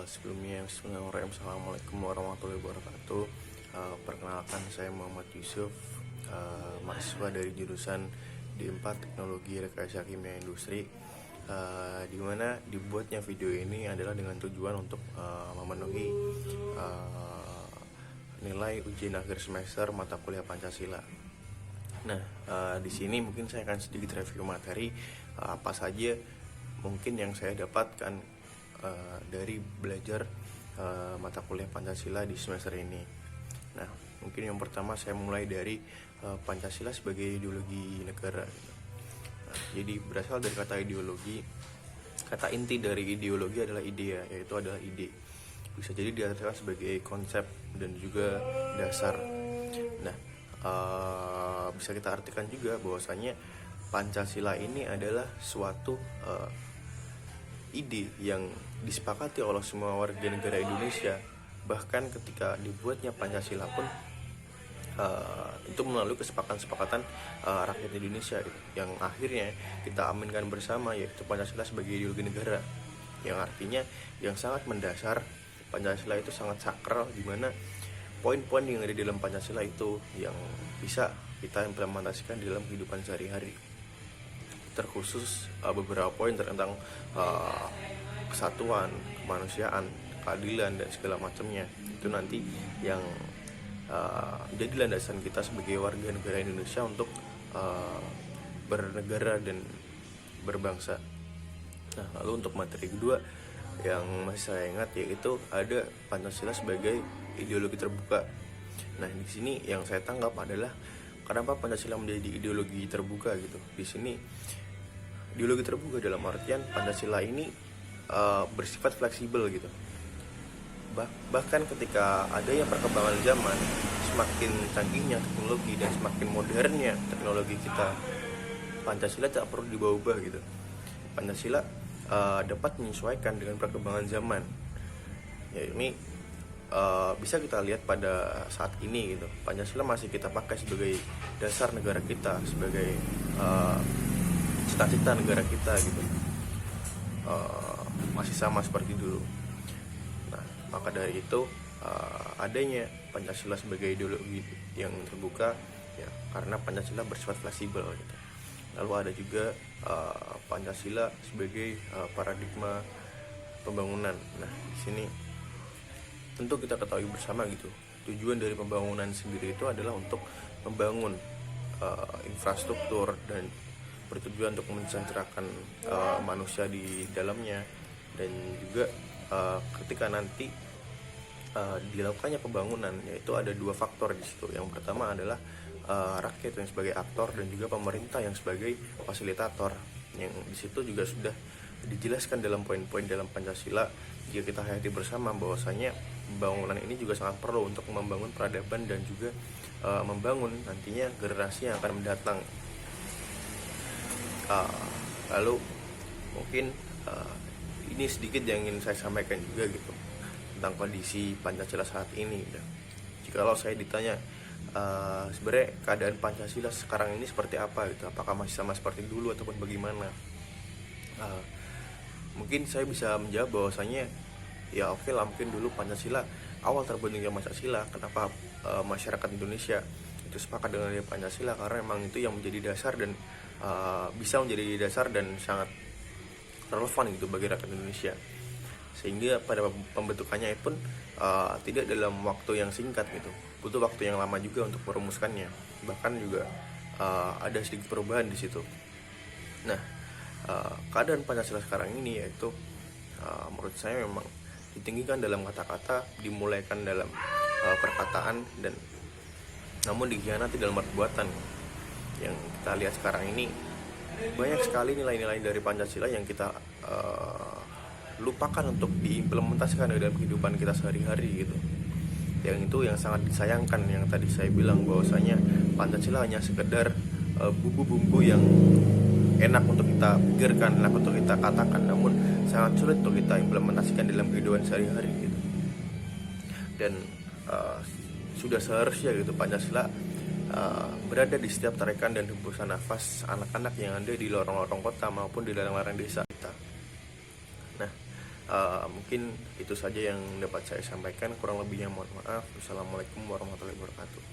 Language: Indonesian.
Sebelumnya Assalamualaikum warahmatullahi wabarakatuh. Perkenalkan, saya Muhammad Yusuf, mahasiswa dari jurusan D4 Teknologi Rekayasa Kimia Industri, di mana dibuatnya video ini adalah dengan tujuan untuk memenuhi nilai ujian akhir semester mata kuliah Pancasila. Nah, di sini mungkin saya akan sedikit review materi apa saja mungkin yang saya dapatkan dari belajar mata kuliah Pancasila di semester ini. Nah, mungkin yang pertama saya mulai dari Pancasila sebagai ideologi negara. Nah, jadi berasal dari kata ideologi. Kata inti dari ideologi adalah idea, yaitu adalah ide. Bisa jadi diartikan sebagai konsep dan juga dasar. Nah, bisa kita artikan juga bahwasanya Pancasila ini adalah suatu ide yang disepakati oleh semua warga negara Indonesia. Bahkan ketika dibuatnya Pancasila pun itu melalui kesepakatan rakyat Indonesia yang akhirnya kita aminkan bersama, yaitu Pancasila sebagai ideologi negara, yang artinya yang sangat mendasar. Pancasila itu sangat sakral, di mana poin-poin yang ada di dalam Pancasila itu yang bisa kita implementasikan di dalam kehidupan sehari-hari. Terkhusus beberapa poin tentang kesatuan, kemanusiaan, keadilan, dan segala macamnya. Itu nanti yang jadi landasan kita sebagai warga negara Indonesia untuk bernegara dan berbangsa. Nah, lalu untuk materi kedua yang masih saya ingat, yaitu ada Pancasila sebagai ideologi terbuka. Nah, di sini yang saya tangkap adalah kenapa Pancasila menjadi ideologi terbuka gitu. Di sini ideologi terbuka dalam artian Pancasila ini bersifat fleksibel gitu. Bahkan ketika adanya perkembangan zaman, semakin canggihnya teknologi dan semakin modernnya teknologi kita, Pancasila tak perlu diubah gitu. Pancasila dapat menyesuaikan dengan perkembangan zaman. Ya, ini bisa kita lihat pada saat ini gitu. Pancasila masih kita pakai sebagai dasar negara kita, sebagai cita-cita negara kita gitu. Masih sama seperti dulu. Nah, maka dari itu adanya Pancasila sebagai ideologi yang terbuka, ya, karena Pancasila bersifat fleksibel gitu. Lalu ada juga Pancasila sebagai paradigma pembangunan. Nah, di sini tentu kita ketahui bersama gitu, tujuan dari pembangunan sendiri itu adalah untuk membangun infrastruktur dan bertujuan untuk mensejahterakan manusia di dalamnya. Dan juga ketika nanti dilakukannya pembangunan, yaitu ada dua faktor di situ. Yang pertama adalah rakyat yang sebagai aktor dan juga pemerintah yang sebagai fasilitator. Yang di situ juga sudah dijelaskan dalam poin-poin dalam Pancasila. Jika kita hayati bersama bahwasanya pembangunan ini juga sangat perlu untuk membangun peradaban dan juga membangun nantinya generasi yang akan mendatang. Lalu mungkin ini sedikit yang ingin saya sampaikan juga gitu tentang kondisi Pancasila saat ini. Jikalau saya ditanya sebenarnya keadaan Pancasila sekarang ini seperti apa gitu, apakah masih sama seperti dulu ataupun bagaimana, mungkin saya bisa menjawab bahwasanya ya oke lah, mungkin dulu Pancasila, awal terbentuknya Pancasila, kenapa masyarakat Indonesia itu sepakat dengan Pancasila, karena memang itu yang menjadi dasar dan bisa menjadi dasar dan sangat relevan gitu bagi rakyat Indonesia. Sehingga pada pembentukannya pun tidak dalam waktu yang singkat gitu, butuh waktu yang lama juga untuk merumuskannya. Bahkan juga ada sedikit perubahan di situ. Nah, keadaan Pancasila sekarang ini yaitu menurut saya memang ditinggikan dalam kata-kata, dimulaikan dalam perkataan, dan namun dikhianati dalam perbuatan. Yang kita lihat sekarang ini banyak sekali nilai-nilai dari Pancasila yang kita lupakan untuk diimplementasikan dalam kehidupan kita sehari-hari gitu. Yang itu yang sangat disayangkan, yang tadi saya bilang bahwasanya Pancasila hanya sekedar bumbu-bumbu yang enak untuk kita pikirkan, enak untuk kita katakan, namun sangat sulit untuk kita implementasikan dalam kehidupan sehari-hari gitu. Dan sudah seharusnya gitu Pancasila berada di setiap tarikan dan hembusan nafas anak-anak yang ada di lorong-lorong kota maupun di ladang-ladang desa kita. Nah, Mungkin itu saja yang dapat saya sampaikan, kurang lebihnya mohon maaf. Wassalamualaikum warahmatullahi wabarakatuh.